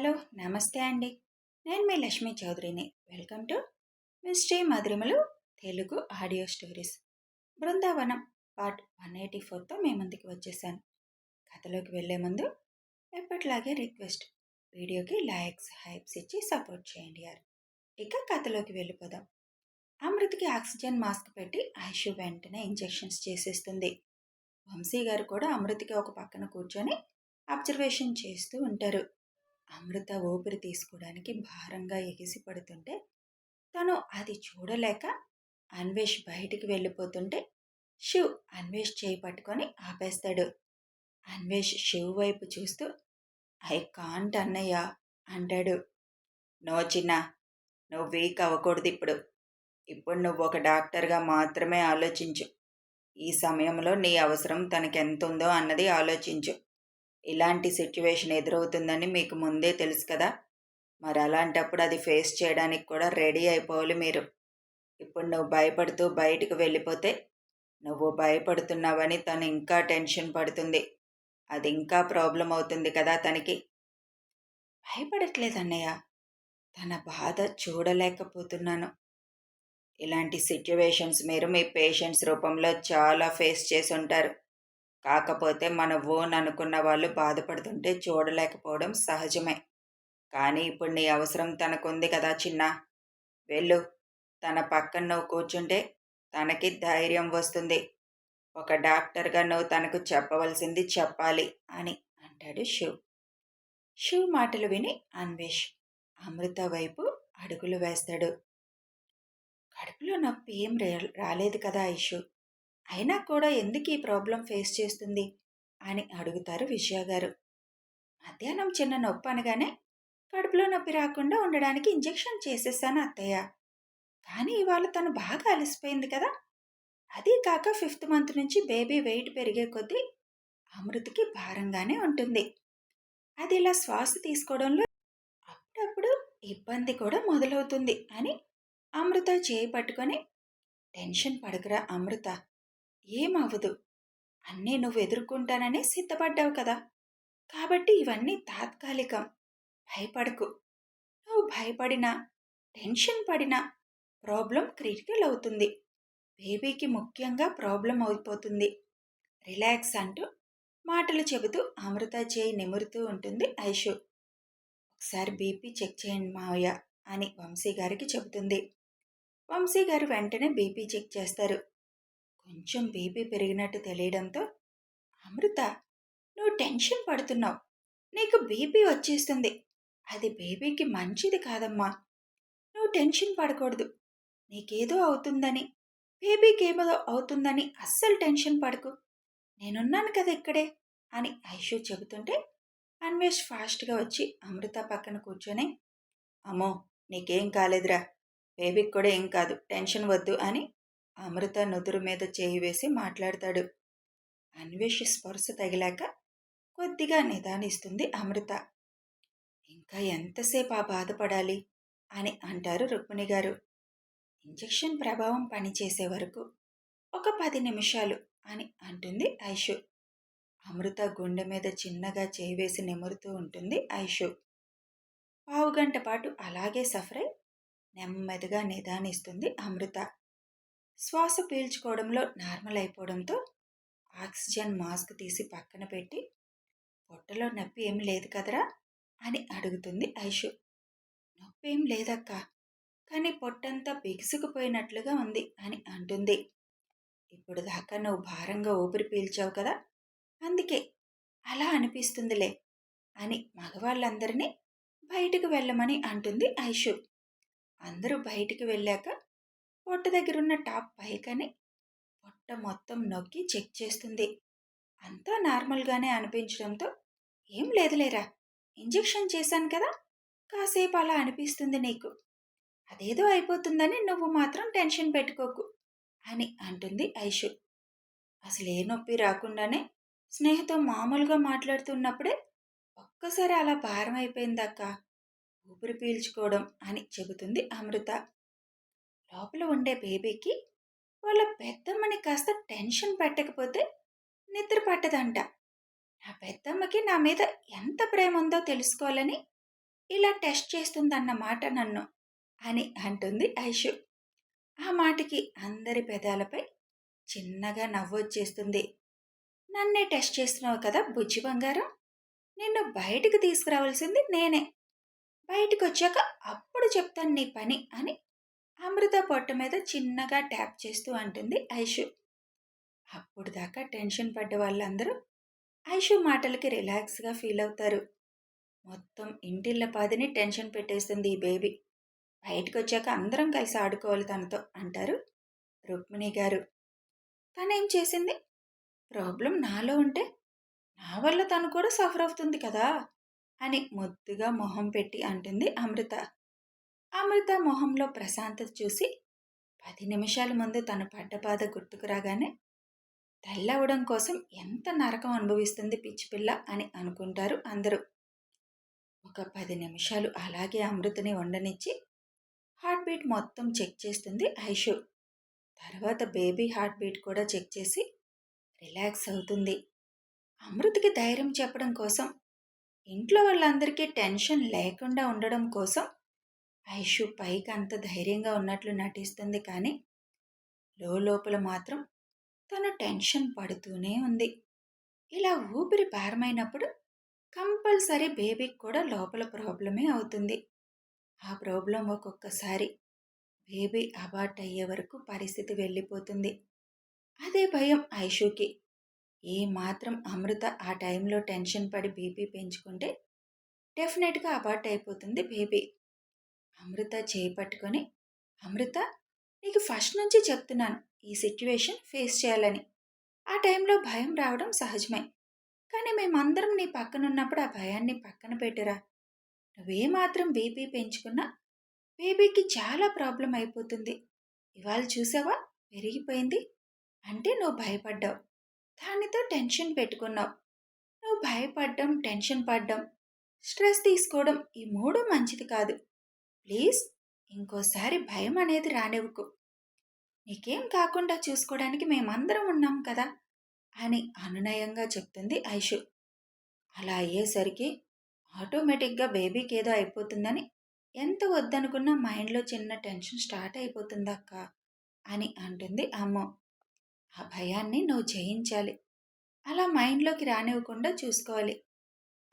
Hello, నమస్తే అండి. నేను మీ లక్ష్మీ చౌదరిని. వెల్కమ్ టు మిస్ట్రీ మధురిమలు Telugu audio stories. Brindavanam part 184తో మీ ముందుకు వచ్చేసాను. కథలోకి వెళ్లే ముందు ఎప్పటిలాగే రిక్వెస్ట్, వీడియోకి లైక్స్ హైప్స్ ఇచ్చి సపోర్ట్ చేయండి యార్. ఇక కథలోకి వెళ్ళిపోదాం. అమృతకి ఆక్సిజన్ మాస్క్ పెట్టి ఐషు వెంటనే ఇంజెక్షన్స్ చేసేస్తుంది. వంశీ గారు కూడా అమృతకి ఒక పక్కన కూర్చొని అబ్జర్వేషన్ చేస్తూ ఉంటారు. అమృత ఊపిరి తీసుకోవడానికి భారంగా ఎగిసి పడుతుంటే తను అది చూడలేక అన్వేష్ బయటికి వెళ్ళిపోతుంటే శివ్ అన్వేష్ చేయి పట్టుకొని ఆపేస్తాడు. అన్వేష్ శివ్ వైపు చూస్తూ ఐ కాంట్ అన్నయ్య అంటాడు. నో చిన్న, నువ్వు వీక్ అవ్వకూడదు. ఇప్పుడు నువ్వు ఒక డాక్టర్గా మాత్రమే ఆలోచించు. ఈ సమయంలో నీ అవసరం తనకెంతుందో అన్నది ఆలోచించు. ఇలాంటి సిట్యువేషన్ ఎదురవుతుందని మీకు ముందే తెలుసు కదా, మరి అలాంటప్పుడు అది ఫేస్ చేయడానికి కూడా రెడీ అయిపోవాలి మీరు. ఇప్పుడు నువ్వు భయపడుతూ బయటకు వెళ్ళిపోతే నువ్వు భయపడుతున్నావని తను ఇంకా టెన్షన్ పడుతుంది. అది ఇంకా ప్రాబ్లం అవుతుంది కదా తనకి. భయపడట్లేదన్నయ్య, తన బాధ చూడలేకపోతున్నాను. ఇలాంటి సిట్యువేషన్స్ మీరు మీ పేషెంట్స్ రూపంలో చాలా ఫేస్ చేసి ఉంటారు. కాకపోతే మన ఓన్ అనుకున్న వాళ్ళు బాధపడుతుంటే చూడలేకపోవడం సహజమే. కానీ ఇప్పుడు నీ అవసరం తనకుంది కదా చిన్న. వెళ్ళు, తన పక్కన నువ్వు కూర్చుంటే తనకి ధైర్యం వస్తుంది. ఒక డాక్టర్గా నువ్వు తనకు చెప్పవలసింది చెప్పాలి అని అంటాడు శివ్. శివ్ మాటలు విని అన్వేష్ అమృత వైపు అడుగులు వేస్తాడు. కడుపులో నొప్పి ఏం రాలేదు కదా ఐషు, అయినా కూడా ఎందుకు ఈ ప్రాబ్లం ఫేస్ చేస్తుంది అని అడుగుతారు విజయ గారు. మధ్యాహ్నం చిన్న నొప్పి అనగానే కడుపులో నొప్పి రాకుండా ఉండడానికి ఇంజెక్షన్ చేసేసాను అత్తయ్య. కానీ ఇవాళ తను బాగా అలసిపోయింది కదా. అదీ కాక 5th మంత్ నుంచి బేబీ వెయిట్ పెరిగే కొద్దీ అమృతకి భారంగానే ఉంటుంది. అది ఇలా శ్వాస తీసుకోవడంలో అప్పుడప్పుడు ఇబ్బంది కూడా మొదలవుతుంది అని అమృత చేయి పట్టుకొని, టెన్షన్ పడకురా అమృత, ఏమవ్వదు. అన్నీ నువ్వు ఎదుర్కొంటానని సిద్ధపడ్డావు కదా, కాబట్టి ఇవన్నీ తాత్కాలికం. భయపడకు. నువ్వు భయపడినా టెన్షన్ పడినా ప్రాబ్లం క్రిటికల్ అవుతుంది. బేబీకి ముఖ్యంగా ప్రాబ్లం అయిపోతుంది. రిలాక్స్ అంటూ మాటలు చెబుతూ అమృత చేయి నిమురుతూ ఉంటుంది ఐషు. ఒకసారి బీపీ చెక్ చేయండి మావయ్య అని వంశీ గారికి చెబుతుంది. వంశీ గారు వెంటనే బీపీ చెక్ చేస్తారు. కొంచెం బీపీ పెరిగినట్టు తెలియడంతో, అమృత, నువ్వు టెన్షన్ పడుతున్నావు, నీకు బీపీ వచ్చేస్తుంది. అది బేబీకి మంచిది కాదమ్మా. నువ్వు టెన్షన్ పడకూడదు. నీకేదో అవుతుందని, బేబీకి ఏమో అవుతుందని అస్సలు టెన్షన్ పడకు. నేనున్నాను కదా ఇక్కడే అని ఐషు చెబుతుంటే అన్వేష్ ఫాస్ట్గా వచ్చి అమృత పక్కన కూర్చొని, అమ్మో నీకేం కాలేదురా, బేబీకి కూడా ఏం కాదు, టెన్షన్ వద్దు అని అమృత నుదురు మీద చేయి వేసి మాట్లాడతాడు. అన్వేష్ స్పర్శ తగిలాక కొద్దిగా నిదానిస్తుంది అమృత. ఇంకా ఎంతసేపు ఆ బాధపడాలి అని అంటారు రుక్మిణి గారు. ఇంజెక్షన్ ప్రభావం పనిచేసే వరకు ఒక 10 నిమిషాలు అని అంటుంది ఐషు. అమృత గుండె మీద చిన్నగా చేయి వేసి నిమురుతూ ఉంటుంది ఐషు. 15 గంట పాటు అలాగే సఫరై నెమ్మదిగా నిదానిస్తుంది అమృత. శ్వాస పీల్చుకోవడంలో నార్మల్ అయిపోవడంతో ఆక్సిజన్ మాస్క్ తీసి పక్కన పెట్టి, పొట్టలో నొప్పి ఏం లేదు కదరా అని అడుగుతుంది ఐషు. నొప్పి ఏం లేదక్క, కానీ పొట్టంతా బిగుసుకుపోయినట్లుగా ఉంది అని అంటుంది. ఇప్పుడు దాకా నువ్వు భారంగా ఊపిరి పీల్చావు కదా, అందుకే అలా అనిపిస్తుందిలే అని మగవాళ్ళందరినీ బయటకు వెళ్ళమని అంటుంది ఐషు. అందరూ బయటికి వెళ్ళాక పొట్ట దగ్గరున్న టాప్ పైకని పొట్ట మొత్తం నొక్కి చెక్ చేస్తుంది. అంతా నార్మల్గానే అనిపించడంతో, ఏం లేదులేరా, ఇంజెక్షన్ చేశాను కదా, కాసేపు అలా అనిపిస్తుంది నీకు, అదేదో అయిపోతుందని నువ్వు మాత్రం టెన్షన్ పెట్టుకోకు అని అంటుంది ఐషు. అసలు ఏ నొప్పి రాకుండానే స్నేహతో మామూలుగా మాట్లాడుతున్నప్పుడే ఒక్కసారి అలా భారం అయిపోయిందక్క, ఊపిరి పీల్చుకోవడం అని చెబుతుంది అమృత. లోపల ఉండే బేబీకి వాళ్ళ పెద్దమ్మని కాస్త టెన్షన్ పెట్టకపోతే నిద్ర పట్టదంట. నా పెద్దమ్మకి నా మీద ఎంత ప్రేమ ఉందో తెలుసుకోవాలని ఇలా టెస్ట్ చేస్తుందన్నమాట నన్ను అని అంటుంది ఐషు. ఆ మాటకి అందరి పెదాలపై చిన్నగా నవ్వొచ్చేస్తుంది. నన్నే టెస్ట్ చేస్తున్నావు కదా బుజ్జి బంగారం, నిన్ను బయటికి తీసుకురావాల్సింది నేనే. బయటికొచ్చాక అప్పుడు చెప్తాను నీ పని అని అమృత పొట్ట మీద చిన్నగా ట్యాప్ చేస్తూ అంటుంది ఐషు. అప్పుడు దాకా టెన్షన్ పడ్డ వాళ్ళందరూ ఐషు మాటలకి రిలాక్స్గా ఫీల్ అవుతారు. మొత్తం ఇంటిల్లపాదిని టెన్షన్ పెట్టేస్తుంది ఈ బేబీ. బయటకొచ్చాక అందరం కలిసి ఆడుకోవాలి తనతో అంటారు రుక్మిణి గారు. తనేం చేసింది? ప్రాబ్లం నాలో ఉంటే నా వల్ల తను కూడా సఫర్ అవుతుంది కదా అని ముద్దుగా మొహం పెట్టి అంటుంది అమృత. అమృత మొహంలో ప్రశాంతత చూసి 10 నిమిషాల ముందు తను పడ్డ బాధ గుర్తుకు రాగానే తెల్లవడం కోసం ఎంత నరకం అనుభవిస్తుంది పిచ్చిపిల్ల అని అనుకుంటారు అందరూ. ఒక 10 నిమిషాలు అలాగే అమృతని ఉండనిచ్చి హార్ట్ బీట్ మొత్తం చెక్ చేస్తుంది ఐషు. తర్వాత బేబీ హార్ట్ బీట్ కూడా చెక్ చేసి రిలాక్స్ అవుతుంది. అమృతకి ధైర్యం చెప్పడం కోసం, ఇంట్లో వాళ్ళందరికీ టెన్షన్ లేకుండా ఉండడం కోసం ఐషు పైకి అంత ధైర్యంగా ఉన్నట్లు నటిస్తుంది. కానీ లోపల మాత్రం తను టెన్షన్ పడుతూనే ఉంది. ఇలా ఊపిరి భారమైనప్పుడు కంపల్సరీ బేబీకి కూడా లోపల ప్రాబ్లమే అవుతుంది. ఆ ప్రాబ్లం ఒక్కొక్కసారి బేబీ అబార్ట్ అయ్యే వరకు పరిస్థితి వెళ్ళిపోతుంది. అదే భయం ఐషుకి. ఏ మాత్రం అమృత ఆ టైంలో టెన్షన్ పడి బీపీ పెంచుకుంటే డెఫినెట్గా అబార్ట్ అయిపోతుంది బేబీ. అమృత చేయి పట్టుకొని, అమృత నీకు ఫస్ట్ నుంచి చెప్తున్నాను ఈ సిచ్యువేషన్ ఫేస్ చేయాలని. ఆ టైంలో భయం రావడం సహజమే. కానీ మేమందరం నీ పక్కనున్నప్పుడు ఆ భయాన్ని పక్కన పెట్టిరా. నువ్వేమాత్రం బీపీ పెంచుకున్నా బేబీకి చాలా ప్రాబ్లం అయిపోతుంది. ఇవాళ చూసావా పెరిగిపోయింది అంటే నువ్వు భయపడ్డావు, దానితో టెన్షన్ పెట్టుకున్నావు. నువ్వు భయపడ్డం, టెన్షన్ పడ్డం, స్ట్రెస్ తీసుకోవడం ఈ మూడు మంచిది కాదు. ప్లీజ్ ఇంకోసారి భయం అనేది రానివ్వకు. నీకేం కాకుండా చూసుకోవడానికి మేమందరం ఉన్నాం కదా అని అనునయంగా చెప్తుంది ఐషు. అలా అయ్యేసరికి ఆటోమేటిక్గా బేబీకి ఏదో అయిపోతుందని ఎంత వద్దనుకున్నా మైండ్లో చిన్న టెన్షన్ స్టార్ట్ అయిపోతుంది అక్క అని అంటుంది అమ్మ. ఆ భయాన్ని నువ్వు జయించాలి. అలా మైండ్లోకి రానివ్వకుండా చూసుకోవాలి.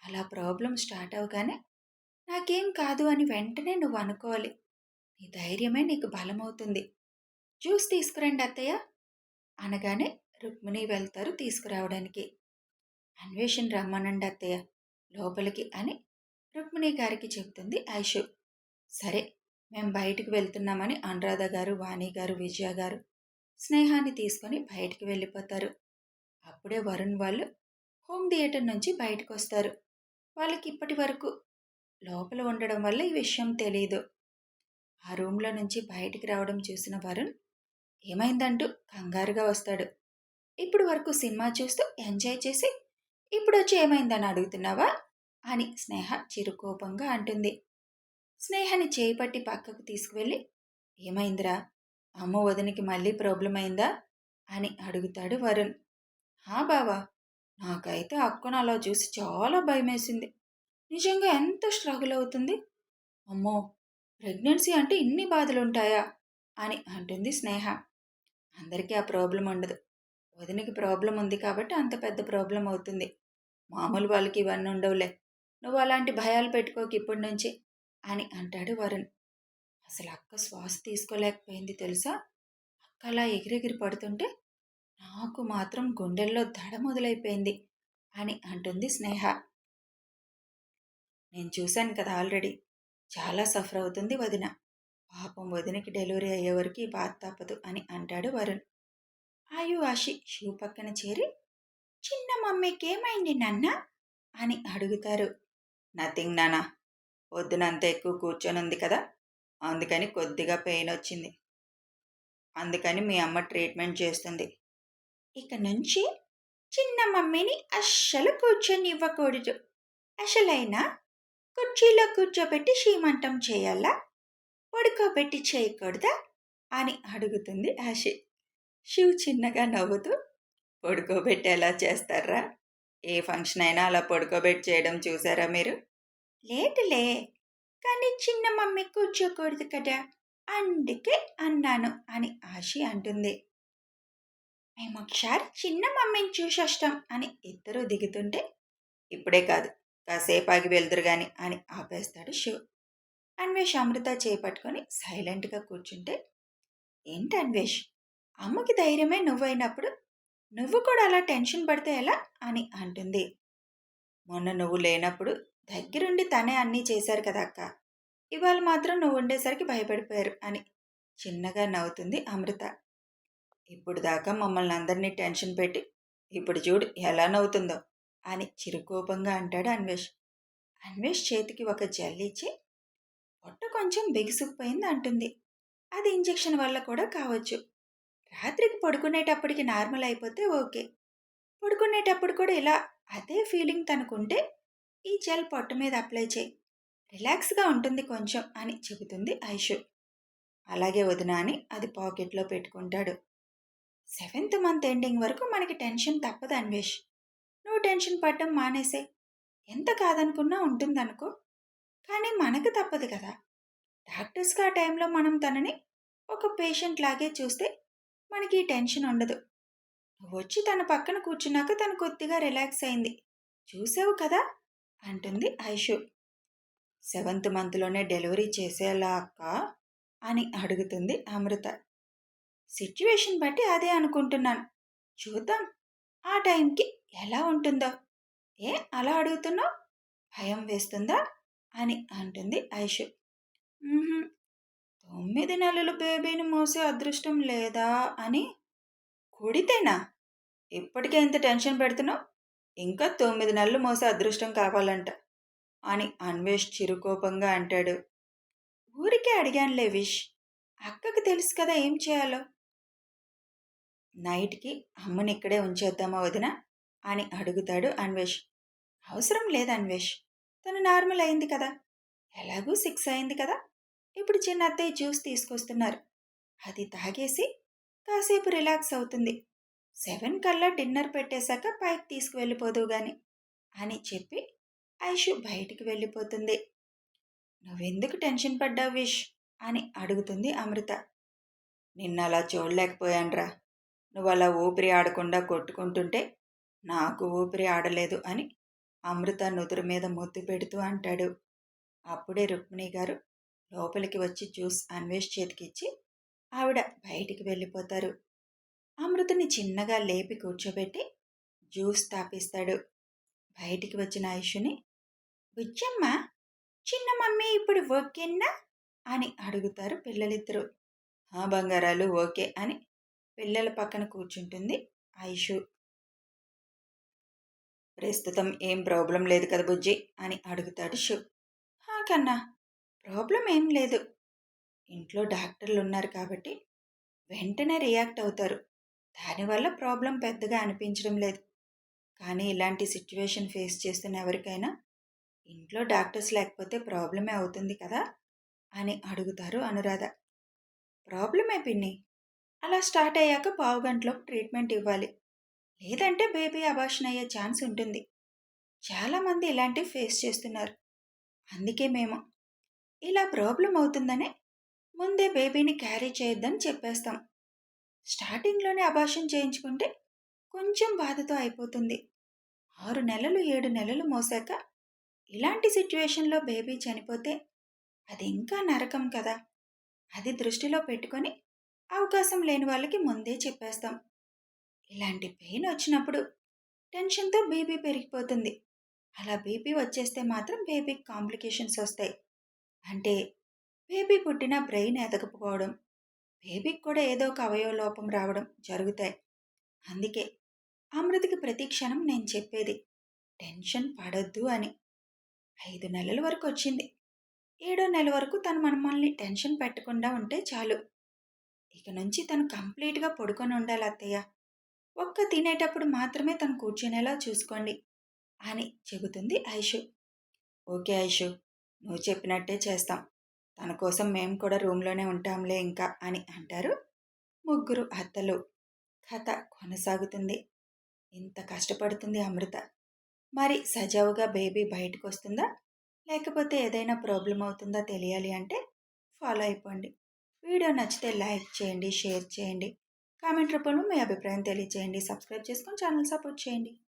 అలా ప్రాబ్లం స్టార్ట్ అవగానే నాకేం కాదు అని వెంటనే నువ్వు అనుకోవాలి. నీ ధైర్యమే నీకు బలమవుతుంది. జ్యూస్ తీసుకురండి అత్తయ్య అనగానే రుక్మిణి వెళ్తారు తీసుకురావడానికి. అన్వేషణ రమ్మనండి అత్తయ్య లోపలికి అని రుక్మిణి గారికి చెప్తుంది ఐషు. సరే మేము బయటికి వెళ్తున్నామని అనురాధ గారు, వాణి గారు, విజయ గారు స్నేహాన్ని తీసుకొని బయటికి వెళ్ళిపోతారు. అప్పుడే వరుణ్ వాళ్ళు హోమ్ థియేటర్ నుంచి బయటకు వస్తారు. వాళ్ళకి ఇప్పటి వరకు లోపల ఉండడం వల్ల ఈ విషయం తెలీదు. ఆ రూమ్లో నుంచి బయటికి రావడం చూసిన వరుణ్ ఏమైందంటూ కంగారుగా వస్తాడు. ఇప్పుడు వరకు సినిమా చూస్తూ ఎంజాయ్ చేసి ఇప్పుడు వచ్చి ఏమైందని అడుగుతున్నావా అని స్నేహ చిరుకోపంగా అంటుంది. స్నేహని చేపట్టి పక్కకు తీసుకువెళ్ళి ఏమైందిరా, అమ్మ వదినికి మళ్ళీ ప్రాబ్లం అయిందా అని అడుగుతాడు వరుణ్. హా బావా, నాకైతే అక్కను అలా చూసి చాలా భయమేసింది. నిజంగా ఎంత స్ట్రగుల్ అవుతుంది. అమ్మో, ప్రెగ్నెన్సీ అంటే ఇన్ని బాధలుంటాయా అని అంటుంది స్నేహ. అందరికీ ఆ ప్రాబ్లం ఉండదు. వదినికి ప్రాబ్లం ఉంది కాబట్టి అంత పెద్ద ప్రాబ్లం అవుతుంది. మామూలు వాళ్ళకి ఇవన్నీ ఉండవులే. నువ్వు అలాంటి భయాలు పెట్టుకోకు ఇప్పటి నుంచి అని అంటాడు వరుణ్. అసలు అక్క శ్వాస తీసుకోలేకపోయింది తెలుసా. అక్క అలా ఎగిరెగిరి పడుతుంటే నాకు మాత్రం గుండెల్లో దడ మొదలైపోయింది అని అంటుంది స్నేహ. నేను చూశాను కదా ఆల్రెడీ, చాలా సఫర్ అవుతుంది వదిన. పాపం వదినకి డెలివరీ అయ్యే వరకు ఈ బాధ తప్పదు అని అంటాడు వరుణ్. ఆయు ఆశి శివ పక్కన చేరి చిన్న మమ్మీకి ఏమైంది నాన్న అని అడుగుతారు. నథింగ్ నానా, పొద్దునంత ఎక్కువ కూర్చొని ఉంది కదా, అందుకని కొద్దిగా పెయిన్ వచ్చింది. అందుకని మీ అమ్మ ట్రీట్మెంట్ చేస్తుంది. ఇక నుంచి చిన్న మమ్మీని అస్సలు కూర్చొనివ్వకూడదు. అసలైనా కుర్చీలో కూర్చోబెట్టి శ్రీమంతం చేయాలా, పడుకోబెట్టి చేయకూడదా అని అడుగుతుంది ఆశి. శివ్ చిన్నగా నవ్వుతూ పడుకోబెట్టి ఎలా చేస్తారా, ఏ ఫంక్షన్ అయినా అలా పడుకోబెట్టి చేయడం చూసారా మీరు? లేదులే, కానీ చిన్న మమ్మీ కూర్చోకూడదు కదా, అందుకే అన్నాను అని ఆశి అంటుంది. మేమొకసారి చిన్న మమ్మీని చూసొస్తాం అని ఇద్దరూ దిగుతుంటే, ఇప్పుడే కాదు, కాసేపు ఆగి వెళ్దురు గాని అని ఆపేస్తాడు శివ్. అన్వేష్ అమృత చేపట్టుకొని సైలెంట్గా కూర్చుంటే, ఏంటి అన్వేష్, అమ్మకి ధైర్యమే నువ్వైనప్పుడు నువ్వు కూడా అలా టెన్షన్ పడితే ఎలా అని అంటుంది. మొన్న నువ్వు లేనప్పుడు దగ్గరుండి తనే అన్నీ చేశారు కదా అక్క, ఇవాళ మాత్రం నువ్వు ఉండేసరికి భయపడిపోయారు అని చిన్నగా నవ్వుతుంది అమృత. ఇప్పుడు దాకా మమ్మల్ని అందరినీ టెన్షన్ పెట్టి ఇప్పుడు చూడు ఎలా నవ్వుతుందో అని చిరుకోపంగా అంటాడు అన్వేష్. అన్వేష్ చేతికి ఒక జల్లిచ్చి, పొట్ట కొంచెం బిగుసుకుపోయింది అంటుంది. అది ఇంజెక్షన్ వల్ల కూడా కావచ్చు. రాత్రికి పడుకునేటప్పటికి నార్మల్ అయిపోతే ఓకే. పడుకునేటప్పుడు కూడా ఇలా అదే ఫీలింగ్ తనకుంటే ఈ జెల్ పొట్ట మీద అప్లై చేయి, రిలాక్స్గా ఉంటుంది కొంచెం అని చెబుతుంది ఐషు. అలాగే వదినా అని అది పాకెట్లో పెట్టుకుంటాడు. 7th మంత్ ఎండింగ్ వరకు మనకి టెన్షన్ తప్పదు అన్వేష్. నువ్వు టెన్షన్ పడడం మానేసే. ఎంత కాదనుకున్నా ఉంటుందనుకో, కానీ మనకు తప్పదు కదా. డాక్టర్స్కి ఆ టైంలో మనం తనని ఒక పేషెంట్ లాగే చూస్తే మనకి ఈ టెన్షన్ ఉండదు. నువ్వొచ్చి తన పక్కన కూర్చున్నాక తను కొద్దిగా రిలాక్స్ అయింది, చూసావు కదా అంటుంది ఐషు. 7th మంత్లోనే డెలివరీ చేసేలా అక్క అని అడుగుతుంది అమృత. సిచ్యువేషన్ బట్టి అదే అనుకుంటున్నాను, చూద్దాం ఆ టైంకి ఎలా ఉంటుందో. ఏ అలా అడుగుతున్నావు, భయం వేస్తుందా అని అంటుంది ఐషు. "మ్మ్హ్మ్. 9 నెలలు బేబీని మోసే అదృష్టం లేదా అని. కుడితేనా? ఇప్పటికే ఇంత టెన్షన్ పెడుతున్నావు, ఇంకా 9 నెలలు మోసే అదృష్టం కావాలంట అని అన్వేష్ చిరుకోపంగా అంటాడు. ఊరికే అడిగానులే విష్, అక్కకి తెలుసు కదా ఏం చేయాలో. నైట్కి అమ్మని ఇక్కడే ఉంచేద్దామా వదిన అని అడుగుతాడు అన్వేష్. అవసరం లేదు అన్వేష్, తను నార్మల్ అయింది కదా, ఎలాగూ 6 అయింది కదా. ఇప్పుడు చిన్న అత్తయ్య జ్యూస్ తీసుకొస్తున్నారు, అది తాగేసి కాసేపు రిలాక్స్ అవుతుంది. 7 కల్లా డిన్నర్ పెట్టేశాక పైకి తీసుకువెళ్ళిపోదువు గాని అని చెప్పి ఐషు బయటికి వెళ్ళిపోతుంది. నువ్వెందుకు టెన్షన్ పడ్డావు విష్ అని అడుగుతుంది అమృత. నిన్న అలా చూడలేకపోయాన్రా, నువ్వు అలా ఊపిరి ఆడకుండా కొట్టుకుంటుంటే నాకు ఊపిరి ఆడలేదు అని అమృత నుదురు మీద ముద్దు పెడుతూ అంటాడు. అప్పుడే రుక్మిణి గారు లోపలికి వచ్చి జ్యూస్ అన్వేష్ చేతికిచ్చి ఆవిడ బయటికి వెళ్ళిపోతారు. అమృతని చిన్నగా లేపి కూర్చోబెట్టి జ్యూస్ తాపిస్తాడు. బయటికి వచ్చిన ఐషుని, బుజ్జమ్మ, చిన్న మమ్మీ ఇప్పుడు ఓకేనా అని అడుగుతారు పిల్లలిద్దరూ. ఆ బంగారాలు ఓకే అని పిల్లల పక్కన కూర్చుంటుంది ఐషు. ప్రస్తుతం ఏం ప్రాబ్లం లేదు కదా బుజ్జి అని అడుగుతాడు శివ్. కన్నా, ప్రాబ్లం ఏం లేదు. ఇంట్లో డాక్టర్లు ఉన్నారు కాబట్టి వెంటనే రియాక్ట్ అవుతారు, దానివల్ల ప్రాబ్లం పెద్దగా అనిపించడం లేదు. కానీ ఇలాంటి సిచ్యువేషన్ ఫేస్ చేస్తున్న ఎవరికైనా ఇంట్లో డాక్టర్స్ లేకపోతే ప్రాబ్లమే అవుతుంది కదా అని అడుగుతారు అనురాధ. ప్రాబ్లమే పిన్ని, అలా స్టార్ట్ అయ్యాక పావుగంటలో ట్రీట్మెంట్ ఇవ్వాలి, లేదంటే బేబీ అబార్షన్ అయ్యే ఛాన్స్ ఉంటుంది. చాలామంది ఇలాంటివి ఫేస్ చేస్తున్నారు. అందుకే మేము ఇలా ప్రాబ్లం అవుతుందనే ముందే బేబీని క్యారీ చేయొద్దని చెప్పేస్తాం. స్టార్టింగ్లోనే అబార్షన్ చేయించుకుంటే కొంచెం బాధతో అయిపోతుంది. 6 నెలలు 7 నెలలు మోసాక ఇలాంటి సిచ్యువేషన్లో బేబీ చనిపోతే అది ఇంకా నరకం కదా. అది దృష్టిలో పెట్టుకొని అవకాశం లేని వాళ్ళకి ముందే చెప్పేస్తాం. ఇలాంటి పెయిన్ వచ్చినప్పుడు టెన్షన్తో బీపీ పెరిగిపోతుంది. అలా బీపీ వచ్చేస్తే మాత్రం బేబీకి కాంప్లికేషన్స్ వస్తాయి. అంటే బేబీ పుట్టిన బ్రెయిన్ ఎదగకపోవడం, బేబీకి కూడా ఏదో ఒక అవయవ లోపం రావడం జరుగుతాయి. అందుకే అమృతకి ప్రతి క్షణం నేను చెప్పేది టెన్షన్ పడొద్దు అని. 5 నెలల వరకు వచ్చింది, 7వ నెల వరకు తను మనల్ని టెన్షన్ పెట్టకుండా ఉంటే చాలు. ఇక నుంచి తను కంప్లీట్గా పడుకొని ఉండాలి అత్తయ్య, ఒక్క తినేటప్పుడు మాత్రమే తను కూర్చునేలా చూసుకోండి అని చెబుతుంది ఐషు. ఓకే ఐషు, నువ్వు చెప్పినట్టే చేస్తాం, తన కోసం మేము కూడా రూమ్లోనే ఉంటాంలే ఇంకా అని అంటారు ముగ్గురు అత్తలు. కథ కొనసాగుతుంది. ఇంత కష్టపడుతుంది అమృత, మరి సజావుగా బేబీ బయటకు వస్తుందా లేకపోతే ఏదైనా ప్రాబ్లమ్ అవుతుందా తెలియాలి అంటే ఫాలో అయిపోండి. వీడియో నచ్చితే లైక్ చేయండి, షేర్ చేయండి. కామెంట్ రూపంలో మీ అభిప్రాయం తెలియచేయండి. సబ్స్క్రైబ్ చేసుకొని ఛానల్ సపోర్ట్ చేయండి.